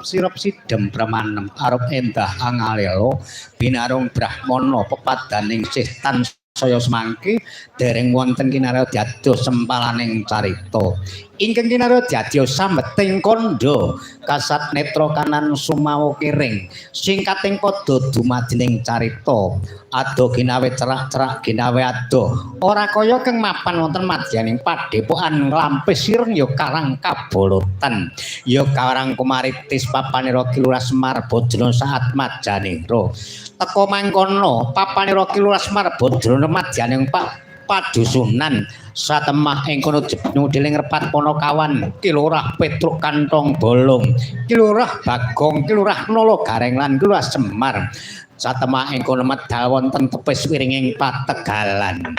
sirep sidem pramanem arep endah angalelo binarung brahmana pepadaning sih tansaya semangke dereng wonten kinarya dados sempalaning carita ingkang kinarya dados sambeting kandha kasat netra kanan sumawa kiring singkating pada dumadening carita ado ginawe cerak-cerak ginawe ado ora kaya kang mapan wonten madyaning padepokan Lampis Ireng ya Karang Kabolotan ya Karang Kumaritis papanira Kilurah Semar Bojro saat majanira teka mangkono papanira Kilurah Semar Bojro madyaning padusunan satemah ing kono jebnudeling repat Ponokawan Kilurah Petruk Kantong Bolong Kilurah Bagong Kilurah Nolo Gareng lan Kilurah Semar satemah ing kono medal wonten tepis wiringing pategalan